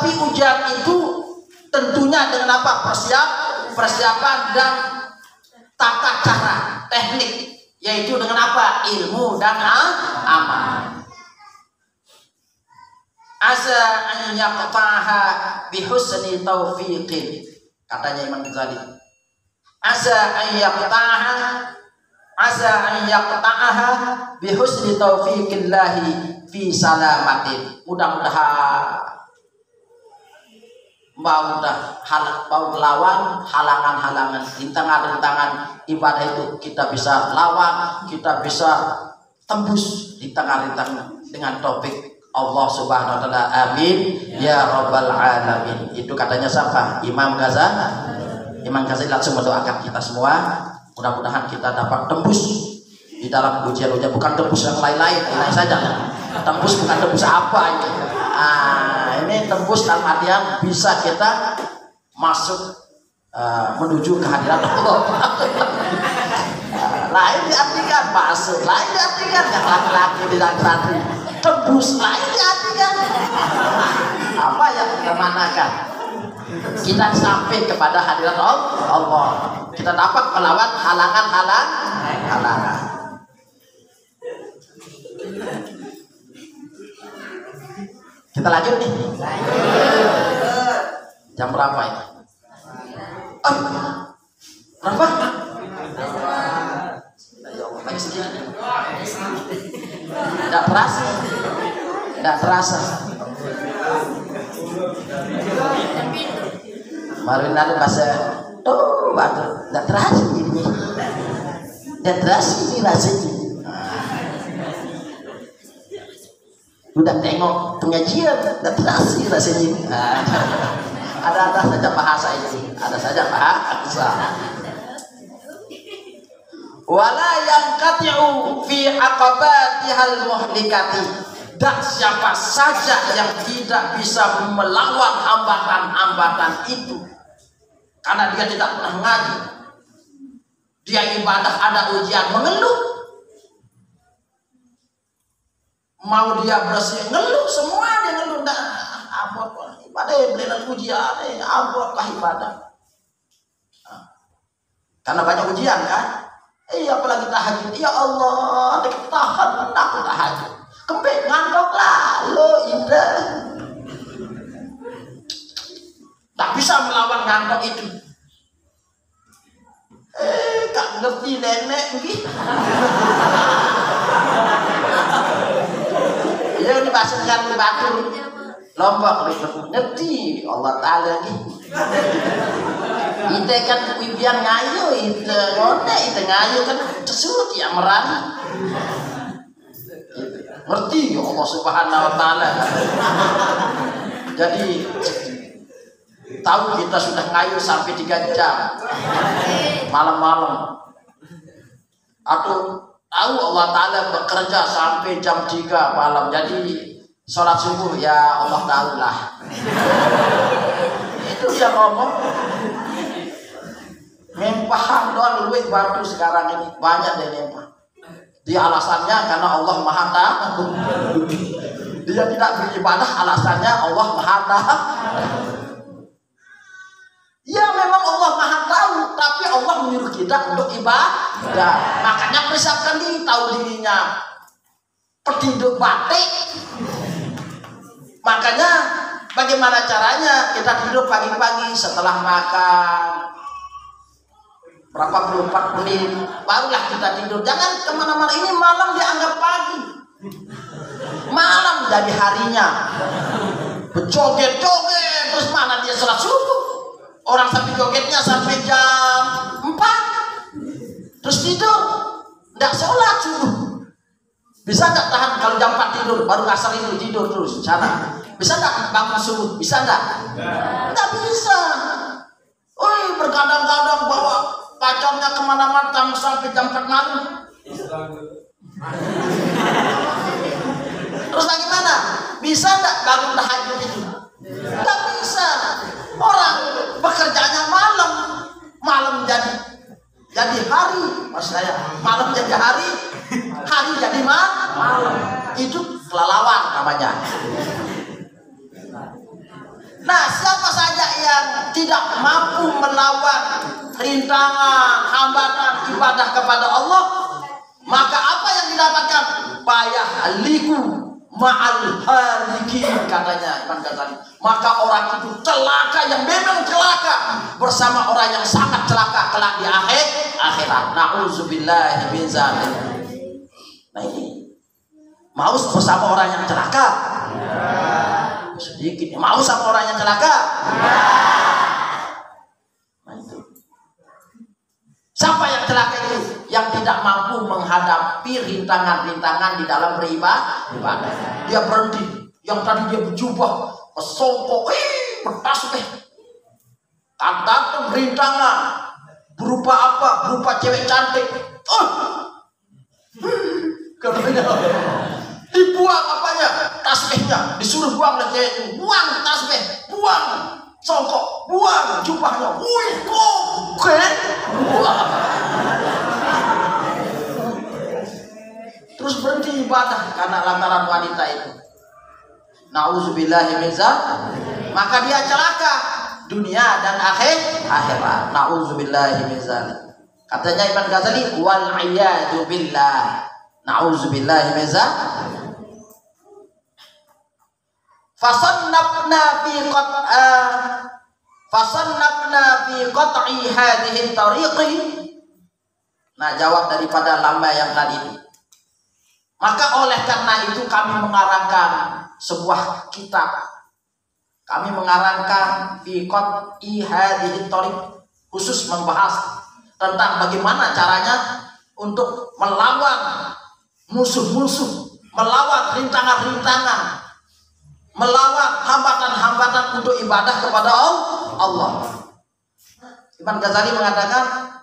Tapi ujian itu tentunya dengan apa? Persiapan dan tata cara, teknik, yaitu dengan apa? Ilmu dan amal. Asa an yaqta'aha bihusni taufiqin, katanya Imam Ghazali. Asa an yaqta'aha bihusni taufiqillahi fi salamatin. Mudah-mudahan mau melawan halangan-halangan, rintangan-rintangan ibadah itu kita bisa lawan, kita bisa tembus rintangan-rintangan dengan topik Allah Subhanahu wa taala. Amin ya rabbal alamin. Itu katanya siapa? Imam Ghazali. Imam Ghazali langsung mendoakan kita semua, mudah-mudahan kita dapat tembus di dalam ujian-ujian, bukan tembus yang lain-lain saja. Tembus bukan tembus apa ini. Ini tembus dalam artian bisa kita masuk menuju kehadiran Allah. Lain diartikan masuk, lain diartikan yang laki-laki tidak santri. Tembus lain diartikan apa yang kita manakan? Kita sampai kepada hadirat Allah. Kita dapat melawan halangan. Kita lanjut nih. Jam berapa ini? Berapa? Ya Allah, lagi segini. Tidak terasa. Kemarin ada bahasa waktu tidak terasa ini. Tidak terasa ini rasanya. Udah tengok pengajian, tidak terasa rasanya. Ada saja bahasa ini, ada saja bahasa. Wala yanqati'u fi aqabatihal muhlikati. Dan siapa saja yang tidak bisa melawan hambatan-hambatan itu, karena dia tidak pernah mengaji, dia ibadah ada ujian mengeluh. Mau dia bersih ngeluh, semua dia ngeluh. Abot ibadah beliau ujian, abotlah ibadah. Karena banyak ujian kan. Apalagi tahajud. Ya Allah, tahan aku tahajud. Kembali ngantuk lah, lo indah. Tak bisa melawan ngantuk itu. Gak ngerti nenek gitu. Ya ini bahasanya batu Lombok ngerti Allah Ta'ala gitu. Ite kan impian ngayu, ite ngayu kan tersebut yang merani. Ngerti Allah Subhanahu wa Ta'ala. Jadi tahu kita sudah ngayu sampai 3 jam malam-malam. Atau tahu Allah Ta'ala bekerja sampai jam 3 malam. Jadi sholat subuh ya Allah tahu lah. Itu dia ngomong. Mempahan doang luwih batu sekarang ini banyak deh nempah. Dia alasannya karena Allah Maha Tahu. Dia tidak beribadah alasannya Allah Maha Tahu. Ya memang Allah Maha Tahu, tapi Allah menyuruh kita untuk ibadah. Makanya persiapkan diri, tahu dirinya petinduk batik. Makanya bagaimana caranya kita tidur pagi-pagi setelah makan berapa puluh 4 menit barulah kita tidur. Jangan kemana-mana, ini malam dianggap pagi, malam jadi harinya. Berjoget-joget terus mana dia sholat subuh. Orang sampai jogetnya sampai jam 4 terus tidur, tidak sholat subuh. Bisa nggak tahan kalau jam 4 tidur baru asar itu tidur terus sana? Bisa nggak bangun subuh? Bisa nggak? Nggak bisa. Oi, berkadang-kadang bawa pacarnya kemana-mana sampai jam 4 malam. Terus bagaimana? Bisa nggak bangun tahajud itu? Nggak bisa. Orang bekerjanya malam jadi hari, maksud saya malam jadi hari jadi malam. Itu kelelawar namanya. Nah, siapa saja yang tidak mampu melawan rintangan, hambatan ibadah kepada Allah, maka apa yang didapatkan? Payah liku ma'al halikin, katanya Imam Ghazali. Maka orang itu celaka, yang memang celaka bersama orang yang sangat celaka kelak di akhirat. Na'udzubillahi min dzalik. Nah ini mau bersama orang yang celaka? Sedikit. Mau sama orang yang celaka? Nah itu. Siapa yang celaka itu? Yang tidak mampu menghadapi rintangan-rintangan di dalam beribadah. Dia berhenti. Yang tadi dia berjubah, kesongkok, bertasbih. Datang rintangan. Berupa apa? Berupa cewek cantik. Dibuang apanya? Tasbihnya. Disuruh buang lagi. Buang tasbih. Buang songkok. Buang jubahnya. Wih, oke. Buang. Terus berhenti ibadah karena lantaran wanita itu. Na'udzubillahi min dzalik. Maka dia celaka dunia dan akhirat. Na'udzubillahi min dzalik. Katanya Imam Ghazali, wal iyadu billah. Na'udzubillahi min dzalik. Fasannafna fi qat'i hadhihi tariqi. Nah, jawab daripada lamba yang tadi itu. Maka oleh karena itu kami mengarangkan sebuah kitab. Kami mengarangkan fi qat'i hadhihi tariq, khusus membahas tentang bagaimana caranya untuk melawan musuh-musuh, melawan rintangan-rintangan, melawan hambatan-hambatan untuk ibadah kepada Allah. Imam Ghazali mengatakan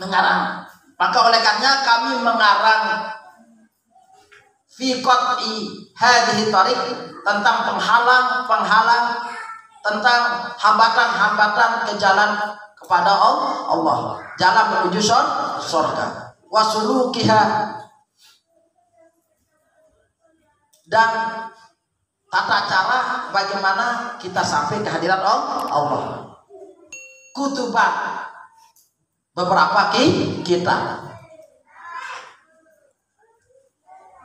mengarang. Maka oleh karena kami mengarang fi qat'i hadhihi tariq, tentang penghalang, tentang hambatan-hambatan ke jalan kepada Allah, jalan menuju surga, wasulukiha, dan tata cara bagaimana kita sampai ke hadirat Allah. Kutuban, beberapa kitab.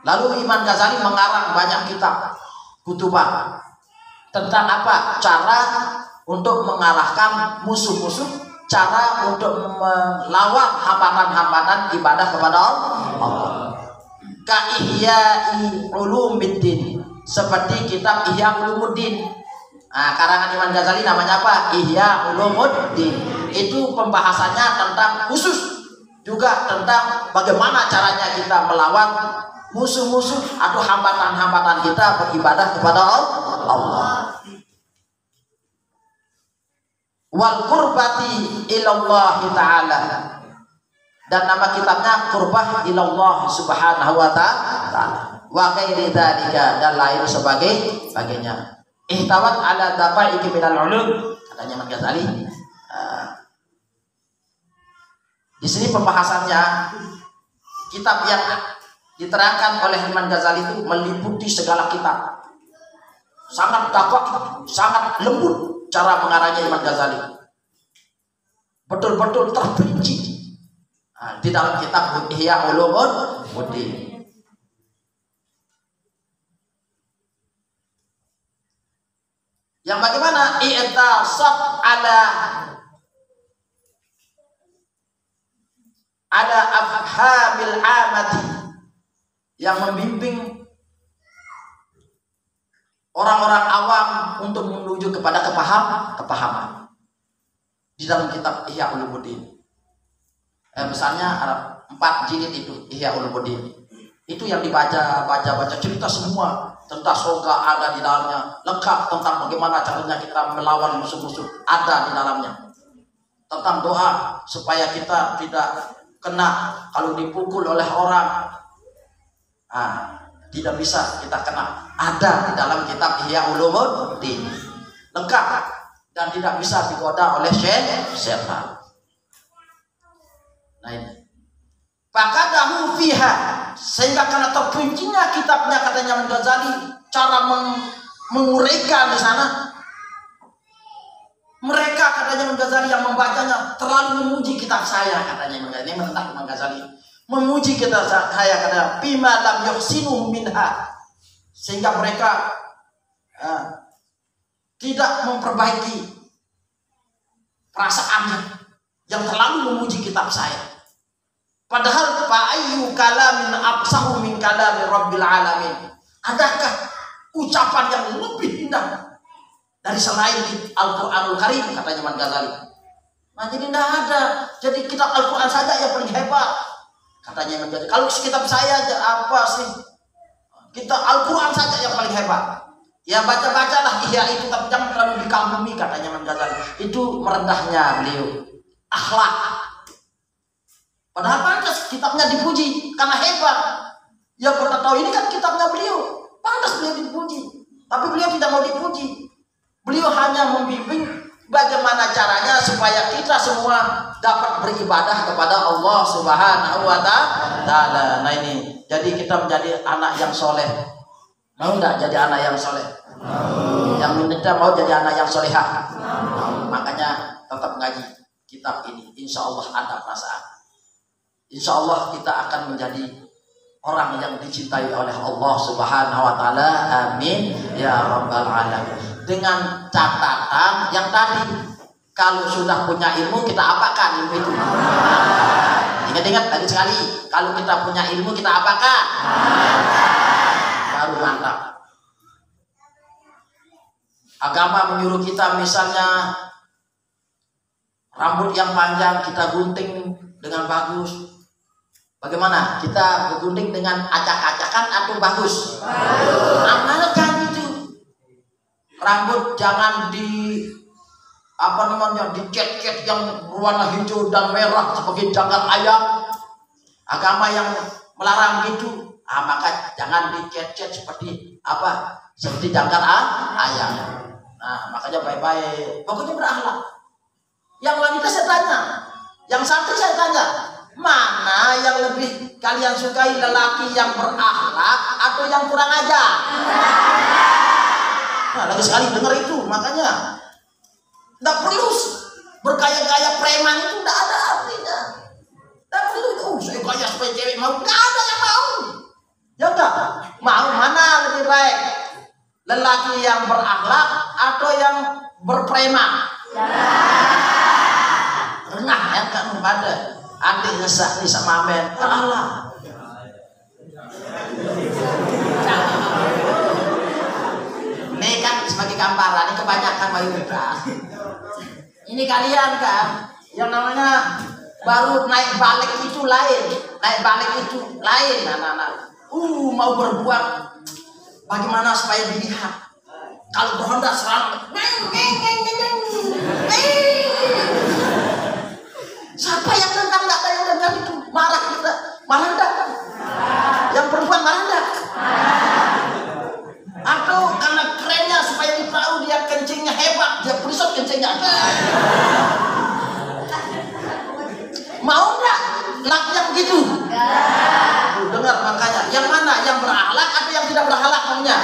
Lalu Imam Ghazali mengarang banyak kitab, kutuban, tentang apa? Cara untuk mengalahkan musuh-musuh, cara untuk melawan hambatan-hambatan ibadah kepada Allah. Ka Ihya'i Ulumuddin, seperti kitab Ihya Ulumuddin. Nah, karangan Imam Ghazali namanya apa? Ihya Ulumuddin. Itu pembahasannya tentang khusus juga tentang bagaimana caranya kita melawan musuh-musuh atau hambatan-hambatan kita beribadah kepada Allah. Wal qurbati ilallah ta'ala, dan nama kitabnya Qurbah ilallah subhanahu wa ta'ala, wa ghairi dzalika, dan lain sebagainya. Ihtawat ala dafa'iki minal ulum, katanya Imam Ghazali. Di sini pembahasannya, kitab yang diterangkan oleh Imam Ghazali itu meliputi segala kitab. Sangat dakwah, sangat lembut cara mengarangnya Imam Ghazali. Betul-betul terperinci di dalam kitab Ihya Ulumuddin. Yang bagaimana i'tasab ala afhamil amati, yang membimbing orang-orang awam untuk menuju kepada kepahaman di dalam kitab Ihya Ulumuddin. Misalnya ada 4 jilid itu Ihya Ulumuddin. Itu yang baca cerita semua tentang surga ada di dalamnya, lengkap tentang bagaimana caranya kita melawan musuh-musuh ada di dalamnya. Tentang doa supaya kita tidak kena kalau dipukul oleh orang. Tidak bisa kita kena, ada di dalam kitab Ihya Ulumuddin, lengkap dan tidak bisa digoda oleh setan. Nah ini fakadahu fiha, sehingga karena terperincinya kitabnya, katanya Imam Ghazali, cara menguraikan di sana katanya Imam Ghazali, yang membacanya terlalu memuji kitab saya, katanya Imam Ghazali. Ini menentang Imam Ghazali. Memuji kitab saya, katanya bima lam yuhsinu minha, sehingga mereka tidak memperbaiki perasaannya yang terlalu memuji kitab saya. Padahal fa'ayyu kalamin absahu min kalami rabbil alamin. Adakah ucapan yang lebih indah dari selain Al-Quranul Karim, katanya Imam Ghazali. Nah, jadi tidak ada. Jadi kitab Al-Quran saja yang paling hebat, katanya Imam Ghazali. Kalau kitab saya aja apa sih? Kitab Al-Quran saja yang paling hebat. Ya baca-bacalah Ihya itu, tapi jangan terlalu dikagumi, katanya Imam Ghazali. Itu merendahnya beliau. Akhlak. Padahal pantas kitabnya dipuji karena hebat. Ya pernah tahu ini kan kitabnya beliau, pantas beliau dipuji. Tapi beliau tidak mau dipuji. Beliau hanya membimbing bagaimana caranya supaya kita semua dapat beribadah kepada Allah Subhanahu wa Ta'ala. Nah ini, jadi kita menjadi anak yang soleh. Mau enggak jadi anak yang soleh? Yang minta mau jadi anak yang solehah. Makanya tetap ngaji kitab ini. Insya Allah ada perasaan. Insya Allah kita akan menjadi orang yang dicintai oleh Allah Subhanahu wa Ta'ala. Amin ya rabbal alamin. Dengan catatan yang tadi, kalau sudah punya ilmu kita apakan ilmu itu? Ingat-ingat tadi sekali, kalau kita punya ilmu kita apakan? Baru mantap. Agama menyuruh kita misalnya rambut yang panjang kita gunting dengan bagus. Bagaimana? Kita bergunting dengan acak-acakan atau bagus? Amalkan itu. Rambut jangan dicet-cet yang berwarna hijau dan merah sebagai janggal ayam. Agama yang melarang gitu. Maka jangan dicet-cet seperti seperti janggal ayam. Nah, makanya baik-baik. Pokoknya berakhlak. Yang wanita saya tanya, yang santri saya tanya, mana yang lebih kalian sukai, lelaki yang berakhlak atau yang kurang ajar? Nah, lagi sekali dengar itu, makanya tidak perlu bergaya-gaya preman itu, tidak ada artinya. Tidak perlu itu. Saya gaya supaya cewek mau, tidak ada yang mau. Ya enggak? Mau mana lebih baik? Lelaki yang berakhlak atau yang berpreman? Renah ya kan pada anti ngesak nih sama amen. Allah. Ini kan sebagai gambaran, ini kebanyakan mayoritas. Ini kalian kan yang namanya baru naik balik itu lain, anak-anak. Mau berbuat bagaimana supaya dilihat. Kalau berhonda serang, siapa yang tentang nggak ada yang dengar itu? Marah kita, marah enggak? Yang perempuan marah enggak? Atau karena kerennya supaya ditahu dia kencingnya hebat, dia perisot kencingnya. Mau enggak laki yang begitu? Dengar makanya, yang mana? Yang berakhlak atau yang tidak berakhlak maunya?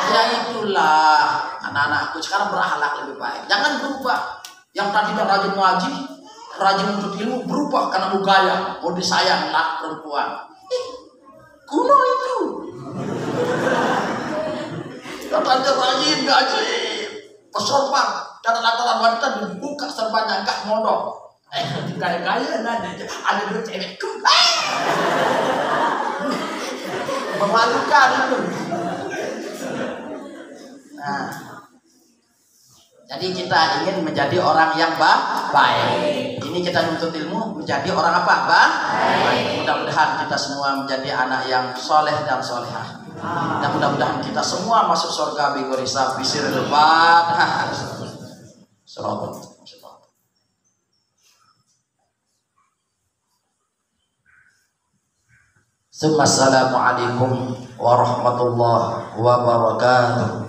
Ya itulah anak-anakku sekarang berakhlak lebih baik. Jangan berubah. Yang tadinya rajin ngaji, rajin untuk ilmu, berubah karena mau gaya, mau disayang lah perempuan. Kuno itu. Katanya rajin ngaji, pesorban, karena lantaran wanita dibuka serbannya enggak mondok. Gaya-gaya ada dua cewekku. Memalukan itu. Nah, jadi kita ingin menjadi orang yang baik. Ini kita menuntut ilmu menjadi orang apa? Baik. Mudah-mudahan kita semua menjadi anak yang soleh dan solehah. Dan mudah-mudahan kita semua masuk surga bigori sabisir lebat. Selamat. Assalamualaikum warahmatullahi wabarakatuh.